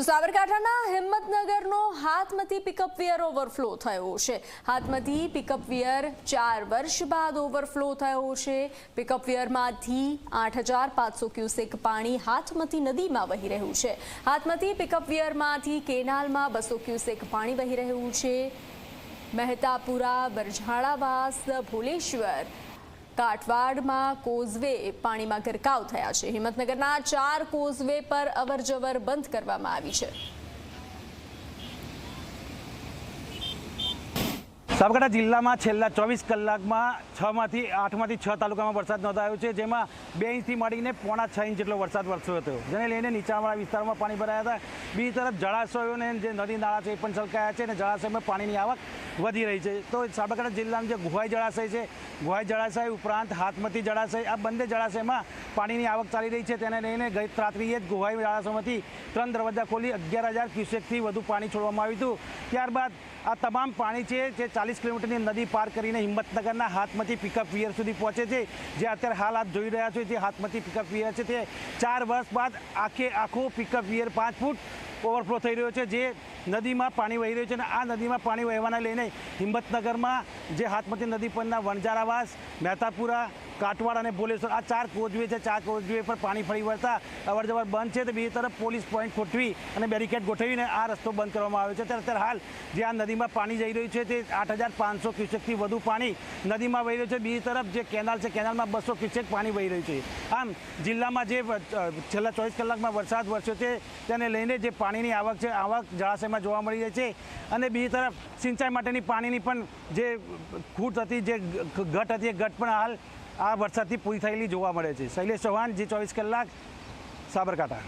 તો સાબરકાંઠાના હિંમતનગરનો હાથમતી pickup wear overflow થયો છે। હાથમતી પિકઅપ વિયર 4 વર્ષ બાદ ઓવરફ્લો થયો છે। પિકઅપ વિયરમાંથી 8500 ક્યુસેક પાણી હાથમતી નદીમાં વહી રહ્યું છે। હાથમતી પિકઅપ વિયરમાંથી કેનાલમાં 200 ક્યુસેક પાણી વહી રહ્યું છે। મહેતાપુરા, બરઝાળાવાસ, ભોલેશ્વર, કાટવાડમાં કોઝવે પાણીમાં ગરકાવ થયા છે। હિંમતનગરના 4 કોઝવે પર અવરજવર બંધ કરવામાં આવી છે। સાબરકાંઠા જિલ્લામાં છેલ્લા 24 કલાકમાં 8માંથી 6 તાલુકામાં વરસાદ નોંધાયો છે, જેમાં 2 ઇંચથી માંડીને 6.5 ઇંચ જેટલો વરસાદ વરસ્યો હતો, જેને લઈને નીચાણવાળા વિસ્તારોમાં પાણી ભરાયા હતા। બીજી તરફ જળાશયોને જે નદી નાળા છે એ પણ છલકાયા છે અને જળાશયમાં પાણીની આવક વધી રહી છે। તો સાબરકાંઠા જિલ્લામાં જે ગુહાઈ જળાશય છે, ગુહાઈ જળાશય ઉપરાંત હાથમતી જળાશય, આ બંને જળાશયમાં પાણીની આવક ચાલી રહી છે। તેને લઈને ગઈ રાત્રિએ જ ગુહાઈ જળાશયમાંથી 3 દરવાજા ખોલી 11,000 ક્યુસેકથી વધુ પાણી છોડવામાં આવ્યું હતું। ત્યારબાદ આ તમામ પાણી છે જે 40 કિલોમીટરની નદી પાર કરીને હિંમતનગરના હાથમતી પિકઅપ વિયર સુધી પહોંચે છે, જે અત્યારે હાલ આપ જોઈ રહ્યા છો। જે હાથમતી પિકઅપ વિયર છે તે 4 વર્ષ બાદ આખો પિકઅપ વિયર 5 ફૂટ ઓવરફ્લો થઈ રહ્યો છે, જે નદીમાં પાણી વહી રહ્યું છે। અને આ નદીમાં પાણી વહેવાને લઈને હિંમતનગરમાં જે હાથમતી નદી પરના વણઝારાવાસ, મહેતાપુરા, કાટવાડ અને ભોલેશ્વર, આ 4 કોઝવે છે, 4 કોઝવે પર પાણી ફરી વળતા અવરજવર બંધ છે। તો બીજી તરફ પોલીસ પોઈન્ટ ગોઠવી અને બેરિકેડ ગોઠવીને આ રસ્તો બંધ કરવામાં આવ્યો છે। ત્યારે હાલ જે આ નદીમાં પાણી જઈ રહ્યું છે તે 8500 ક્યુસેકથી વધુ પાણી નદીમાં વહી રહ્યું છે। બીજી તરફ જે કેનાલ છે, કેનાલમાં 200 ક્યુસેક પાણી વહી રહ્યું છે। આમ જિલ્લામાં જે છેલ્લા 24 કલાકમાં વરસાદ વરસ્યો છે તેને લઈને જે પાણીની આવક છે, આવક જળાશયમાં જોવા મળી રહી છે। અને બીજી તરફ સિંચાઈ માટેની પાણીની પણ જે ખૂટ હતી, જે ઘટ હતી, એ ઘટ પણ હાલ આ વરસાદથી પૂરી થયેલી જોવા મળે છે। શૈલેષ ચૌહાણ, G24 કલાક, સાબરકાંઠા।